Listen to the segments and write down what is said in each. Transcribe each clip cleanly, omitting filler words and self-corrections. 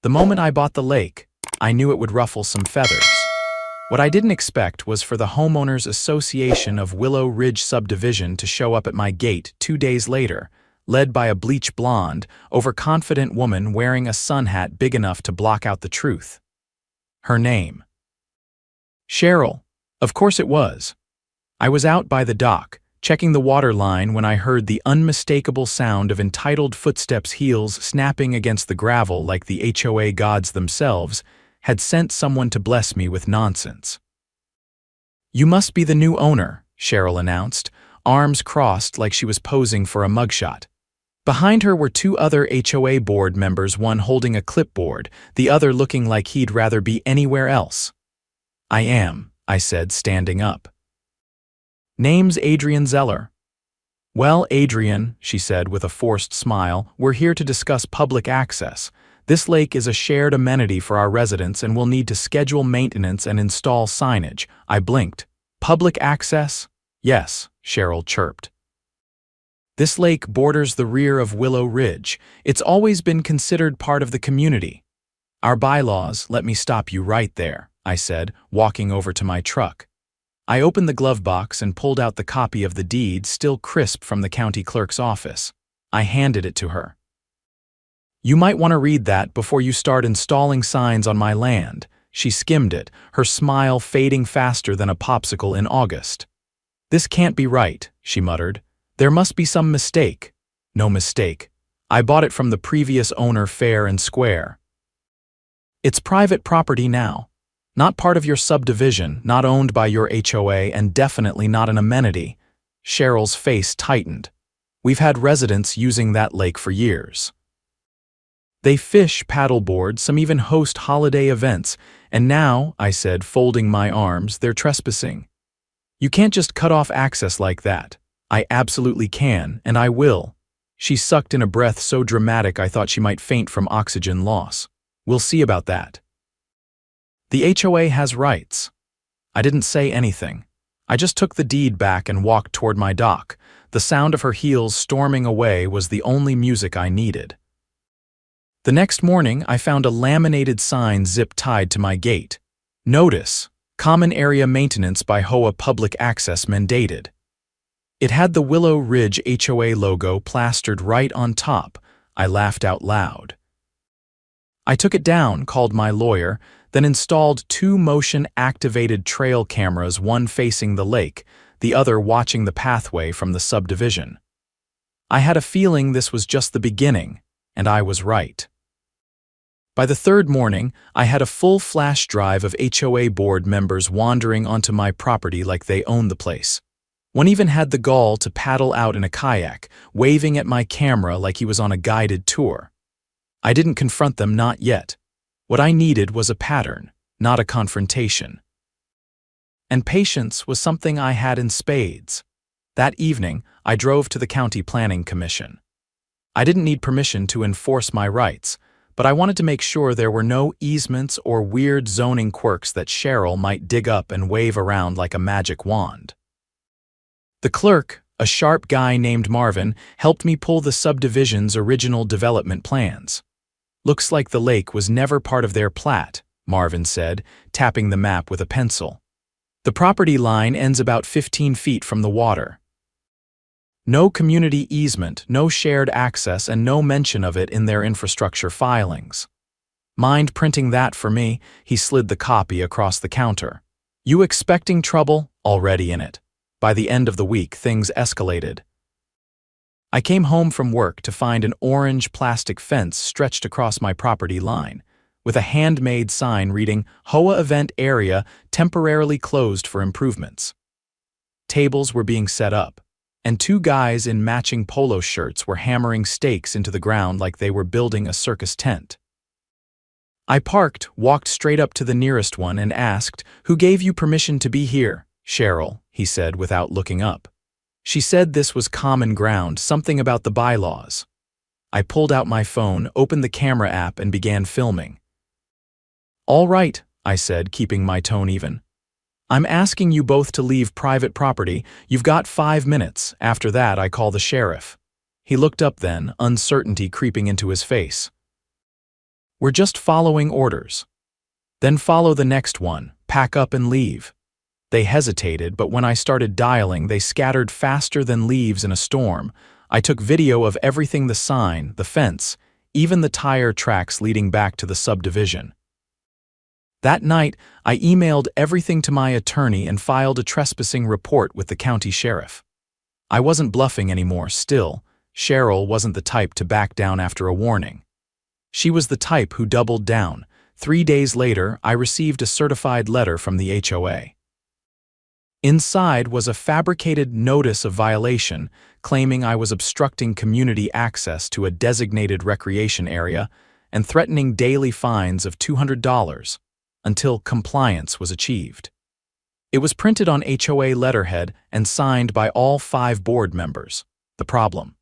The moment I bought the lake, I knew it would ruffle some feathers. What I didn't expect was for the Homeowners Association of Willow Ridge Subdivision to show up at my gate 2 days later, led by a bleach blonde, overconfident woman wearing a sun hat big enough to block out the truth. Her name. Cheryl. Of course it was. I was out by the dock, checking the water line when I heard the unmistakable sound of entitled footsteps' heels snapping against the gravel like the HOA gods themselves had sent someone to bless me with nonsense. "You must be the new owner," Cheryl announced, arms crossed like she was posing for a mugshot. Behind her were 2 other HOA board members, one holding a clipboard, the other looking like he'd rather be anywhere else. "I am," I said, standing up. "Name's Adrian Zeller." "Well, Adrian," she said with a forced smile, "we're here to discuss public access. This lake is a shared amenity for our residents and we'll need to schedule maintenance and install signage." I blinked. "Public access?" "Yes," Cheryl chirped. "This lake borders the rear of Willow Ridge. It's always been considered part of the community. Our bylaws let me stop you right there," I said, walking over to my truck. I opened the glove box and pulled out the copy of the deed, still crisp from the county clerk's office. I handed it to her. "You might want to read that before you start installing signs on my land." She skimmed it, her smile fading faster than a popsicle in August. "This can't be right," she muttered. "There must be some mistake." "No mistake. I bought it from the previous owner fair and square. It's private property now. Not part of your subdivision, not owned by your HOA, and definitely not an amenity." Cheryl's face tightened. "We've had residents using that lake for years. They fish, paddleboard, some even host holiday events, and now," I said, folding my arms, "they're trespassing. You can't just cut off access like that." "I absolutely can, and I will." She sucked in a breath so dramatic I thought she might faint from oxygen loss. "We'll see about that. The HOA has rights." I didn't say anything. I just took the deed back and walked toward my dock. The sound of her heels storming away was the only music I needed. The next morning, I found a laminated sign zip-tied to my gate. "Notice: Common Area Maintenance by HOA Public Access mandated." It had the Willow Ridge HOA logo plastered right on top. I laughed out loud. I took it down, called my lawyer, then installed 2 motion-activated trail cameras, one facing the lake, the other watching the pathway from the subdivision. I had a feeling this was just the beginning, and I was right. By the 3rd morning, I had a full flash drive of HOA board members wandering onto my property like they owned the place. One even had the gall to paddle out in a kayak, waving at my camera like he was on a guided tour. I didn't confront them, not yet. What I needed was a pattern, not a confrontation. And patience was something I had in spades. That evening, I drove to the County Planning Commission. I didn't need permission to enforce my rights, but I wanted to make sure there were no easements or weird zoning quirks that Cheryl might dig up and wave around like a magic wand. The clerk, a sharp guy named Marvin, helped me pull the subdivision's original development plans. "Looks like the lake was never part of their plat," Marvin said, tapping the map with a pencil. "The property line ends about 15 feet from the water. No community easement, no shared access, and no mention of it in their infrastructure filings." "Mind printing that for me?" He slid the copy across the counter. "You expecting trouble? Already in it." By the end of the week, things escalated. I came home from work to find an orange plastic fence stretched across my property line, with a handmade sign reading, "HOA Event Area Temporarily Closed for Improvements." Tables were being set up, and 2 guys in matching polo shirts were hammering stakes into the ground like they were building a circus tent. I parked, walked straight up to the nearest one, and asked, "Who gave you permission to be here?" "Cheryl," he said without looking up. "She said this was common ground, something about the bylaws." I pulled out my phone, opened the camera app, and began filming. "All right," I said, keeping my tone even. "I'm asking you both to leave private property. You've got 5 minutes. After that, I call the sheriff." He looked up then, uncertainty creeping into his face. We're just following orders. Then follow the next one, pack up and leave. They hesitated, but when I started dialing, they scattered faster than leaves in a storm. I took video of everything: the sign, the fence, even the tire tracks leading back to the subdivision. That night, I emailed everything to my attorney and filed a trespassing report with the county sheriff. I wasn't bluffing anymore. Still, Cheryl wasn't the type to back down after a warning. She was the type who doubled down. 3 days later, I received a certified letter from the HOA. Inside was a fabricated notice of violation claiming I was obstructing community access to a designated recreation area and threatening daily fines of $200 until compliance was achieved. It was printed on HOA letterhead and signed by all 5 board members. The problem: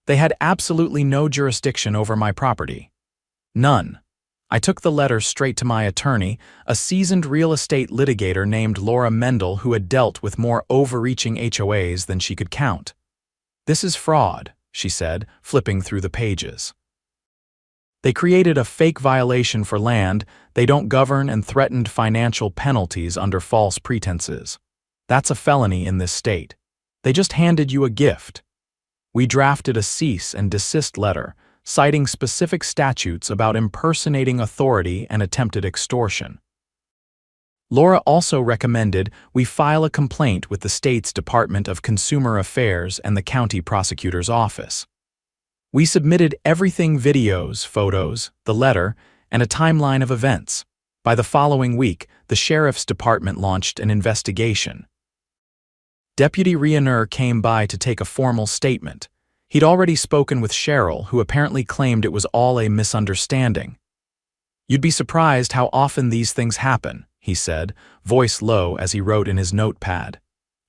they had absolutely no jurisdiction over my property. None. I took the letter straight to my attorney, a seasoned real estate litigator named Laura Mendel, who had dealt with more overreaching HOAs than she could count. "This is fraud," she said, flipping through the pages. "They created a fake violation for land they don't govern and threatened financial penalties under false pretenses. That's a felony in this state. They just handed you a gift. We drafted a cease and desist letter, citing specific statutes about impersonating authority and attempted extortion." Laura also recommended we file a complaint with the state's Department of Consumer Affairs and the county prosecutor's office. We submitted everything: videos, photos, the letter, and a timeline of events. By the following week, the sheriff's department launched an investigation. Deputy Rionner came by to take a formal statement. He'd already spoken with Cheryl, who apparently claimed it was all a misunderstanding. "You'd be surprised how often these things happen," he said, voice low as he wrote in his notepad.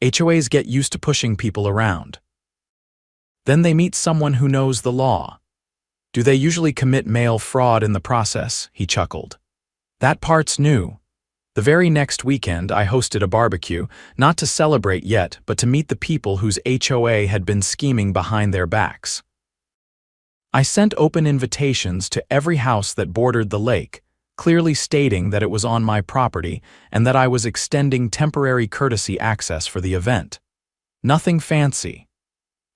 "HOAs get used to pushing people around. Then they meet someone who knows the law. Do they usually commit mail fraud in the process?" He chuckled. "That part's new." The very next weekend, I hosted a barbecue, not to celebrate yet, but to meet the people whose HOA had been scheming behind their backs. I sent open invitations to every house that bordered the lake, clearly stating that it was on my property and that I was extending temporary courtesy access for the event. Nothing fancy.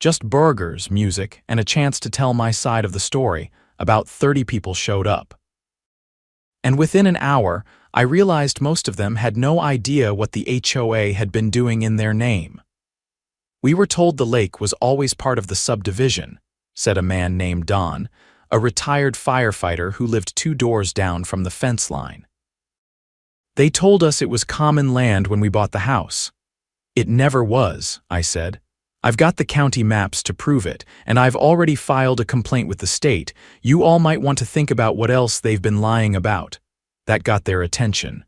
Just burgers, music, and a chance to tell my side of the story. About 30 people showed up. And within an hour, I realized most of them had no idea what the HOA had been doing in their name. "We were told the lake was always part of the subdivision," said a man named Don, a retired firefighter who lived 2 doors down from the fence line. "They told us it was common land when we bought the house." "It never was," I said. "I've got the county maps to prove it, and I've already filed a complaint with the state. You all might want to think about what else they've been lying about." That got their attention.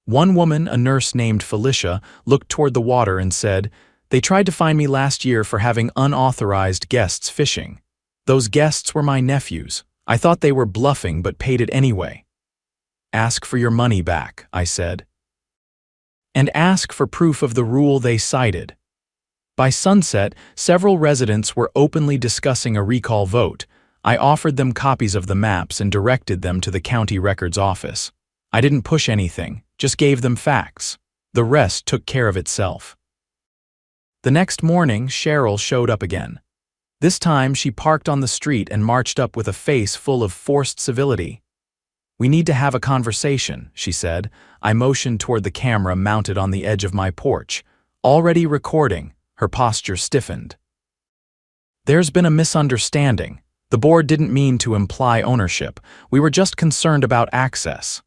One woman, a nurse named Felicia, looked toward the water and said, "They tried to fine me last year for having unauthorized guests fishing. Those guests were my nephews. I thought they were bluffing but paid it anyway." "Ask for your money back," I said. "And ask for proof of the rule they cited." By sunset, several residents were openly discussing a recall vote. I offered them copies of the maps and directed them to the county records office. I didn't push anything, just gave them facts. The rest took care of itself. The next morning, Cheryl showed up again. This time, she parked on the street and marched up with a face full of forced civility. "We need to have a conversation," she said. I motioned toward the camera mounted on the edge of my porch. Already recording, her posture stiffened. "There's been a misunderstanding. The board didn't mean to imply ownership. We were just concerned about access."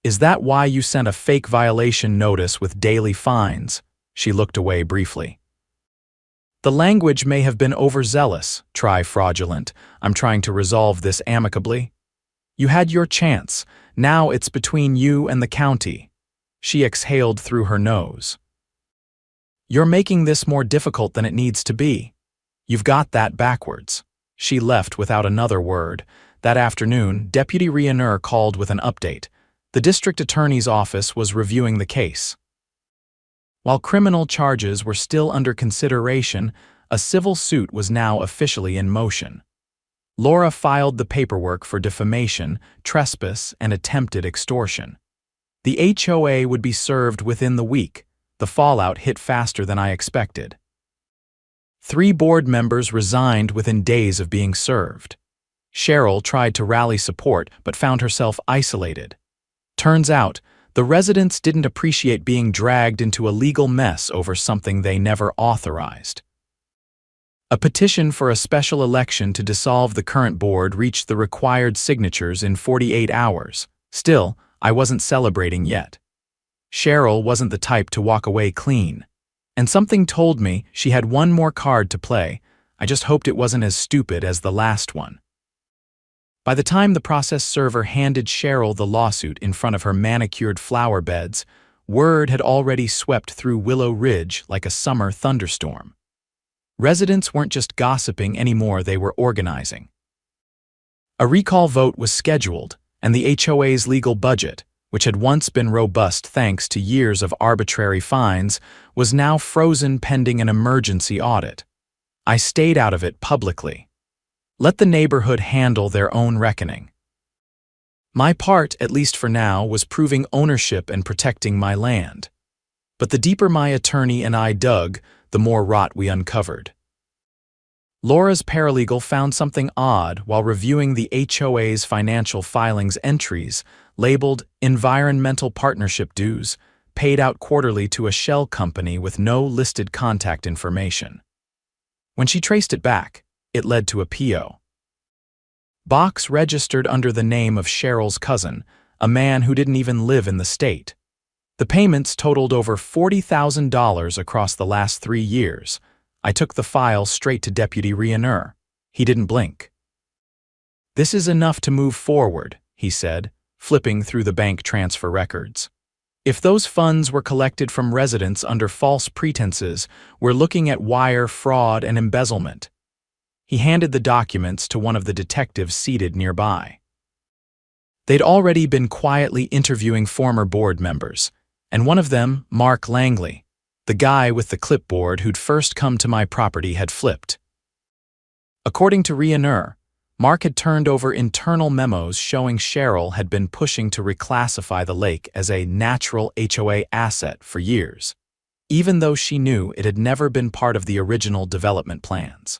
"Is that why you sent a fake violation notice with daily fines?" She looked away briefly. "The language may have been overzealous. Try fraudulent. I'm trying to resolve this amicably. You had your chance. Now it's between you and the county." She exhaled through her nose. "You're making this more difficult than it needs to be. You've got that backwards." She left without another word. That afternoon, Deputy Rionner called with an update. The district attorney's office was reviewing the case. While criminal charges were still under consideration, a civil suit was now officially in motion. Laura filed the paperwork for defamation, trespass, and attempted extortion. The HOA would be served within the week. The fallout hit faster than I expected. 3 board members resigned within days of being served. Cheryl tried to rally support but found herself isolated. Turns out, the residents didn't appreciate being dragged into a legal mess over something they never authorized. A petition for a special election to dissolve the current board reached the required signatures in 48 hours. Still, I wasn't celebrating yet. Cheryl wasn't the type to walk away clean. And something told me she had one more card to play. I just hoped it wasn't as stupid as the last one. By the time the process server handed Cheryl the lawsuit in front of her manicured flower beds, word had already swept through Willow Ridge like a summer thunderstorm. Residents weren't just gossiping anymore, they were organizing. A recall vote was scheduled, and the HOA's legal budget, which had once been robust thanks to years of arbitrary fines, was now frozen pending an emergency audit. I stayed out of it publicly. Let the neighborhood handle their own reckoning. My part, at least for now, was proving ownership and protecting my land. But the deeper my attorney and I dug, the more rot we uncovered. Laura's paralegal found something odd while reviewing the HOA's financial filings entries labeled environmental partnership dues, paid out quarterly to a shell company with no listed contact information. When she traced it back, it led to a PO. Box registered under the name of Cheryl's cousin, a man who didn't even live in the state. The payments totaled over $40,000 across the last 3 years. I took the file straight to Deputy Rioneur. He didn't blink. "This is enough to move forward," he said, flipping through the bank transfer records. "If those funds were collected from residents under false pretenses, we're looking at wire fraud and embezzlement." He handed the documents to one of the detectives seated nearby. They'd already been quietly interviewing former board members, and one of them, Mark Langley, the guy with the clipboard who'd first come to my property, had flipped. According to Rioneur, Mark had turned over internal memos showing Cheryl had been pushing to reclassify the lake as a natural HOA asset for years, even though she knew it had never been part of the original development plans.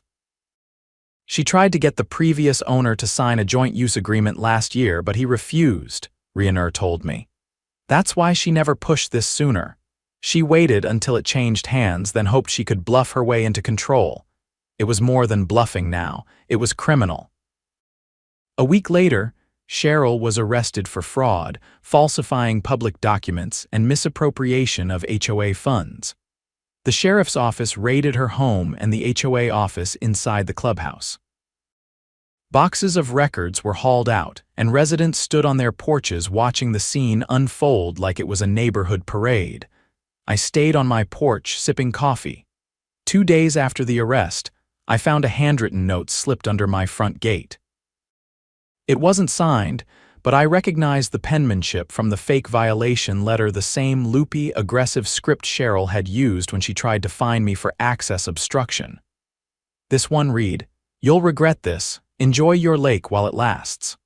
She tried to get the previous owner to sign a joint use agreement last year, but he refused, Rioneur told me. That's why she never pushed this sooner. She waited until it changed hands, then hoped she could bluff her way into control. It was more than bluffing now. It was criminal. A week later, Cheryl was arrested for fraud, falsifying public documents, and misappropriation of HOA funds. The sheriff's office raided her home and the HOA office inside the clubhouse. Boxes of records were hauled out, and residents stood on their porches watching the scene unfold like it was a neighborhood parade. I stayed on my porch sipping coffee. 2 days after the arrest, I found a handwritten note slipped under my front gate. It wasn't signed, but I recognized the penmanship from the fake violation letter, the same loopy, aggressive script Cheryl had used when she tried to fine me for access obstruction. This one read, "You'll regret this. Enjoy your lake while it lasts."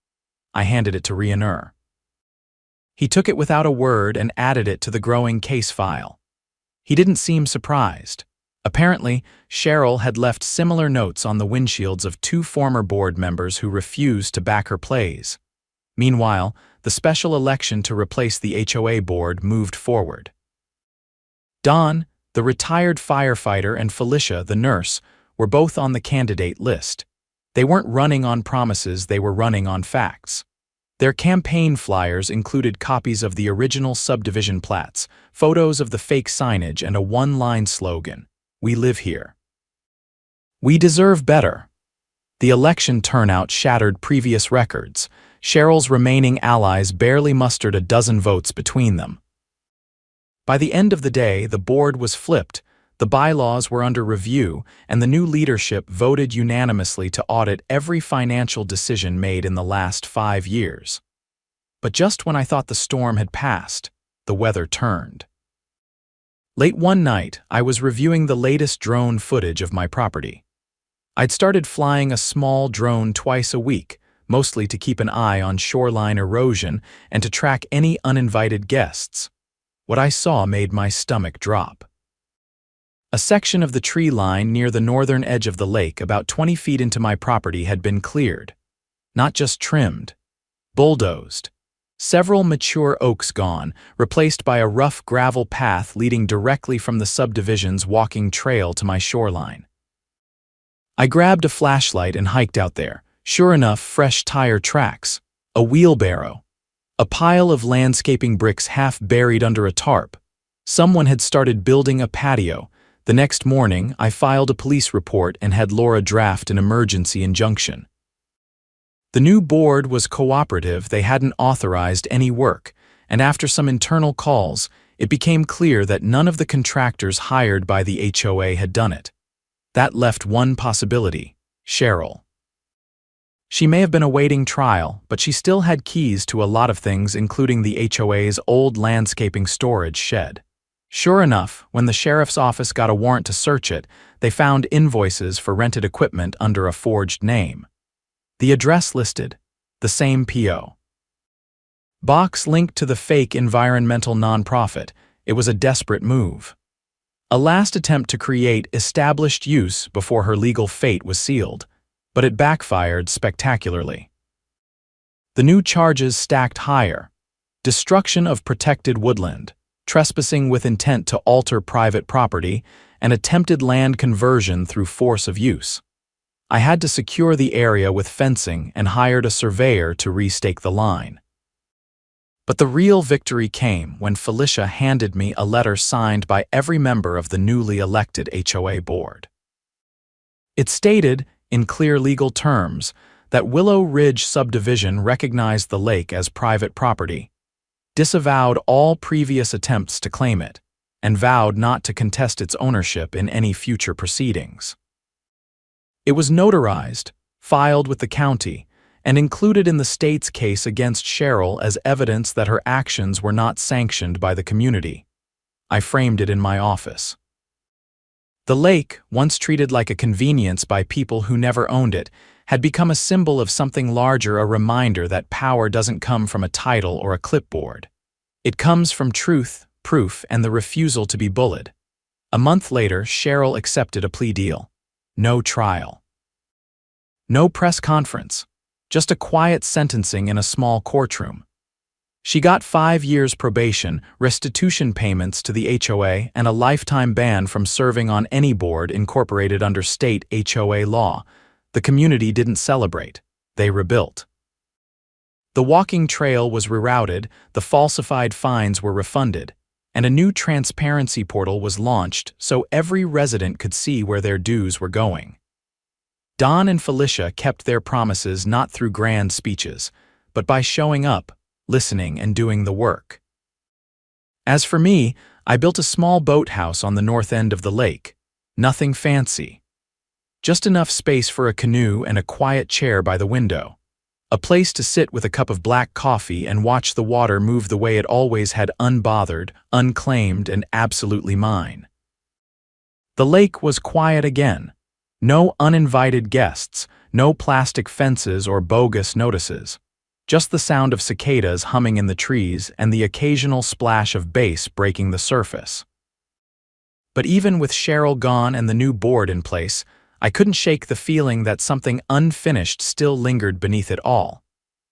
I handed it to Rioneur. He took it without a word and added it to the growing case file. He didn't seem surprised. Apparently, Cheryl had left similar notes on the windshields of 2 former board members who refused to back her plays. Meanwhile, the special election to replace the HOA board moved forward. Don, the retired firefighter, and Felicia, the nurse, were both on the candidate list. They weren't running on promises, they were running on facts. Their campaign flyers included copies of the original subdivision plats, photos of the fake signage, and a one-line slogan, "We live here." We deserve better. The election turnout shattered previous records. Cheryl's remaining allies barely mustered a dozen votes between them. By the end of the day, the board was flipped, the bylaws were under review, and the new leadership voted unanimously to audit every financial decision made in the last 5 years. But just when I thought the storm had passed, the weather turned. Late one night, I was reviewing the latest drone footage of my property. I'd started flying a small drone twice a week, mostly to keep an eye on shoreline erosion and to track any uninvited guests. What I saw made my stomach drop. A section of the tree line near the northern edge of the lake, about 20 feet into my property, had been cleared. Not just trimmed, bulldozed. Several mature oaks gone, replaced by a rough gravel path leading directly from the subdivision's walking trail to my shoreline. I grabbed a flashlight and hiked out there. Sure enough, fresh tire tracks, a wheelbarrow, a pile of landscaping bricks half buried under a tarp. Someone had started building a patio. The next morning, I filed a police report and had Laura draft an emergency injunction. The new board was cooperative. They hadn't authorized any work, and after some internal calls, it became clear that none of the contractors hired by the HOA had done it. That left one possibility: Cheryl. She may have been awaiting trial, but she still had keys to a lot of things, including the HOA's old landscaping storage shed. Sure enough, when the sheriff's office got a warrant to search it, they found invoices for rented equipment under a forged name. The address listed, the same P.O. box linked to the fake environmental nonprofit. It was a desperate move. A last attempt to create established use before her legal fate was sealed, but it backfired spectacularly. The new charges stacked higher: destruction of protected woodland, trespassing with intent to alter private property, and attempted land conversion through force of use. I had to secure the area with fencing and hired a surveyor to restake the line. But the real victory came when Felicia handed me a letter signed by every member of the newly elected HOA board. It stated, in clear legal terms, that Willow Ridge Subdivision recognized the lake as private property, disavowed all previous attempts to claim it, and vowed not to contest its ownership in any future proceedings. It was notarized, filed with the county, and included in the state's case against Cheryl as evidence that her actions were not sanctioned by the community. I framed it in my office. The lake, once treated like a convenience by people who never owned it, had become a symbol of something larger, a reminder that power doesn't come from a title or a clipboard. It comes from truth, proof, and the refusal to be bullied. A month later, Cheryl accepted a plea deal. No trial. No press conference. Just a quiet sentencing in a small courtroom. She got 5 years probation, restitution payments to the HOA, and a lifetime ban from serving on any board incorporated under state HOA law. The community didn't celebrate. They rebuilt. The walking trail was rerouted, the falsified fines were refunded, and a new transparency portal was launched so every resident could see where their dues were going. Don and Felicia kept their promises not through grand speeches, but by showing up, listening, and doing the work. As for me, I built a small boathouse on the north end of the lake. Nothing fancy. Just enough space for a canoe and a quiet chair by the window. A place to sit with a cup of black coffee and watch the water move the way it always had, unbothered, unclaimed, and absolutely mine. The lake was quiet again. No uninvited guests, no plastic fences or bogus notices. Just the sound of cicadas humming in the trees and the occasional splash of bass breaking the surface. But even with Cheryl gone and the new board in place, I couldn't shake the feeling that something unfinished still lingered beneath it all.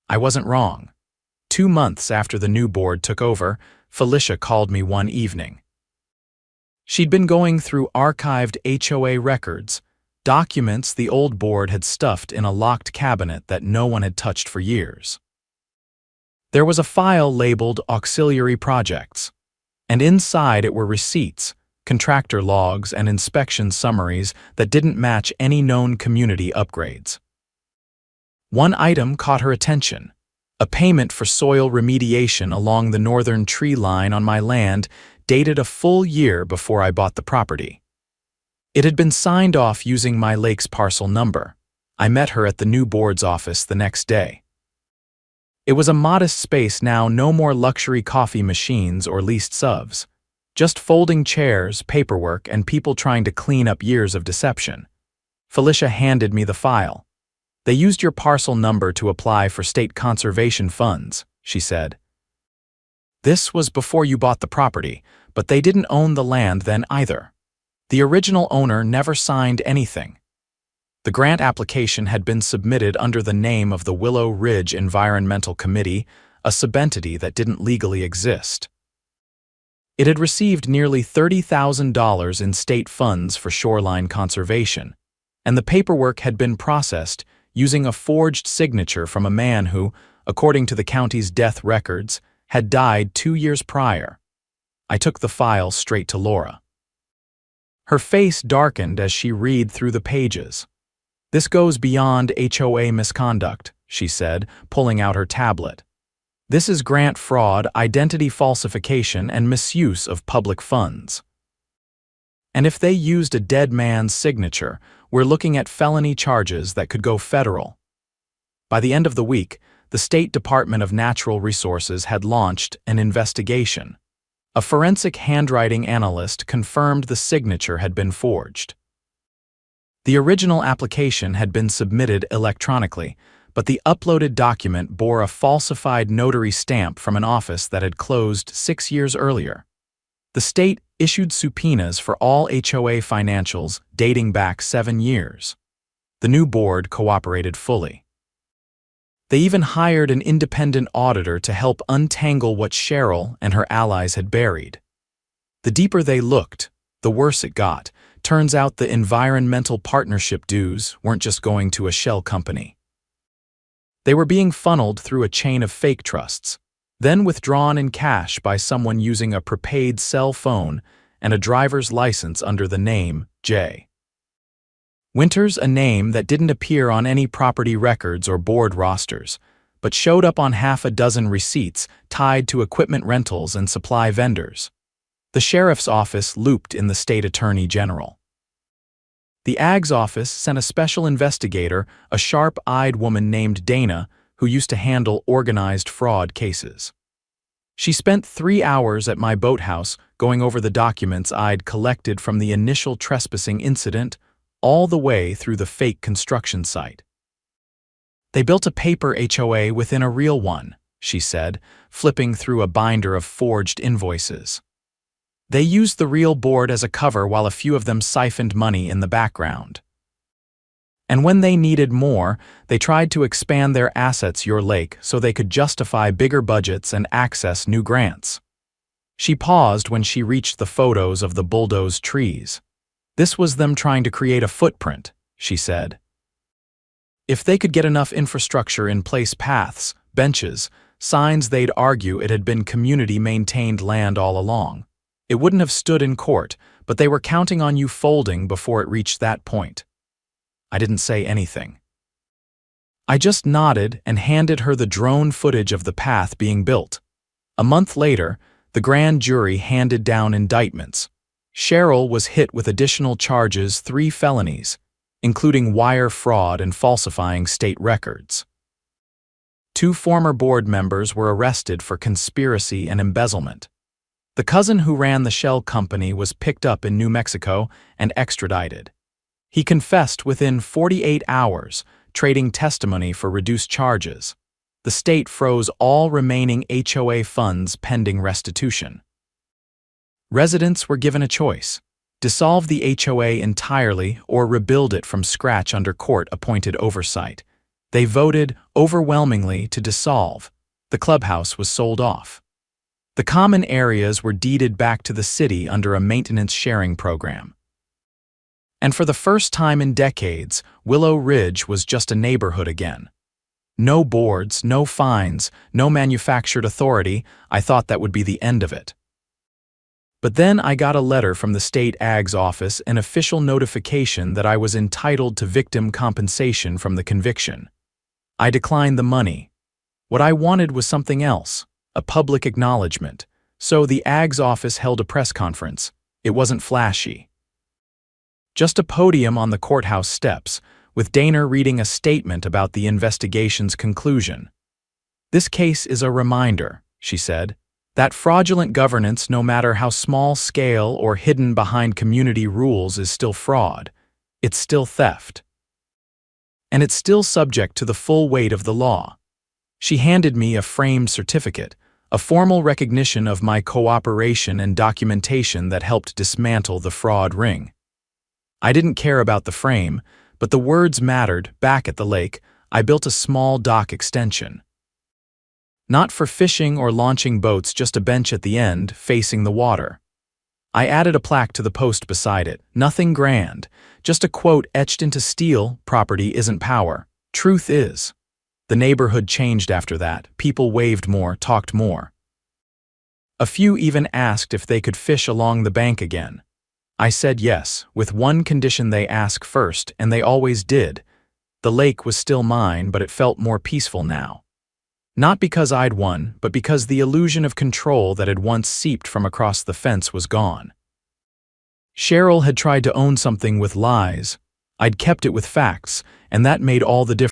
I wasn't wrong. 2 months after the new board took over, Felicia called me one evening. She'd been going through archived HOA records, documents the old board had stuffed in a locked cabinet that no one had touched for years. There was a file labeled Auxiliary Projects, and inside it were receipts, contractor logs, and inspection summaries that didn't match any known community upgrades. One item caught her attention: a payment for soil remediation along the northern tree line on my land, dated a full year before I bought the property. It had been signed off using my lake's parcel number. I met her at the new board's office the next day. It was a modest space now, no more luxury coffee machines or leased subs. Just folding chairs, paperwork, and people trying to clean up years of deception. Felicia handed me the file. They used your parcel number to apply for state conservation funds, she said. This was before you bought the property, but they didn't own the land then either. The original owner never signed anything. The grant application had been submitted under the name of the Willow Ridge Environmental Committee, a subentity that didn't legally exist. It had received nearly $30,000 in state funds for shoreline conservation, and the paperwork had been processed using a forged signature from a man who, according to the county's death records, had died 2 years prior. I took the file straight to Laura. Her face darkened as she read through the pages. This goes beyond HOA misconduct, she said, pulling out her tablet. This is grant fraud, identity falsification, and misuse of public funds. And if they used a dead man's signature, we're looking at felony charges that could go federal. By the end of the week, the State Department of Natural Resources had launched an investigation. A forensic handwriting analyst confirmed the signature had been forged. The original application had been submitted electronically, but the uploaded document bore a falsified notary stamp from an office that had closed 6 years earlier. The state issued subpoenas for all HOA financials dating back 7 years. The new board cooperated fully. They even hired an independent auditor to help untangle what Cheryl and her allies had buried. The deeper they looked, the worse it got. Turns out the environmental partnership dues weren't just going to a shell company. They were being funneled through a chain of fake trusts, then withdrawn in cash by someone using a prepaid cell phone and a driver's license under the name J. Winters, a name that didn't appear on any property records or board rosters, but showed up on half a dozen receipts tied to equipment rentals and supply vendors. The sheriff's office looped in the state attorney general. The AG's office sent a special investigator, a sharp-eyed woman named Dana, who used to handle organized fraud cases. She spent 3 hours at my boathouse going over the documents I'd collected from the initial trespassing incident all the way through the fake construction site. They built a paper HOA within a real one, she said, flipping through a binder of forged invoices. They used the real board as a cover while a few of them siphoned money in the background. And when they needed more, they tried to expand their assets your lake so they could justify bigger budgets and access new grants. She paused when she reached the photos of the bulldozed trees. This was them trying to create a footprint, she said. If they could get enough infrastructure in place, paths, benches, signs, they'd argue it had been community-maintained land all along. It wouldn't have stood in court, but they were counting on you folding before it reached that point. I didn't say anything. I just nodded and handed her the drone footage of the path being built. A month later, the grand jury handed down indictments. Cheryl was hit with additional charges, 3 felonies, including wire fraud and falsifying state records. 2 former board members were arrested for conspiracy and embezzlement. The cousin who ran the shell company was picked up in New Mexico and extradited. He confessed within 48 hours, trading testimony for reduced charges. The state froze all remaining HOA funds pending restitution. Residents were given a choice: dissolve the HOA entirely or rebuild it from scratch under court-appointed oversight. They voted overwhelmingly to dissolve. The clubhouse was sold off. The common areas were deeded back to the city under a maintenance sharing program. And for the first time in decades, Willow Ridge was just a neighborhood again. No boards, no fines, no manufactured authority. I thought that would be the end of it. But then I got a letter from the state AG's office, an official notification that I was entitled to victim compensation from the conviction. I declined the money. What I wanted was something else, a public acknowledgement. So the AG's office held a press conference. It wasn't flashy. Just a podium on the courthouse steps, with Dana reading a statement about the investigation's conclusion. This case is a reminder, she said, that fraudulent governance, no matter how small scale or hidden behind community rules, is still fraud. it's still theft. And it's still subject to the full weight of the law. She handed me a framed certificate, a formal recognition of my cooperation and documentation that helped dismantle the fraud ring. I didn't care about the frame, but the words mattered. Back at the lake, I built a small dock extension. Not for fishing or launching boats, just a bench at the end, facing the water. I added a plaque to the post beside it. Nothing grand, just a quote etched into steel: "Property isn't power. Truth is." The neighborhood changed after that. People waved more, talked more. A few even asked if they could fish along the bank again. I said yes, with one condition: they ask first, and they always did. The lake was still mine, but it felt more peaceful now. Not because I'd won, but because the illusion of control that had once seeped from across the fence was gone. Cheryl had tried to own something with lies. I'd kept it with facts, and that made all the difference.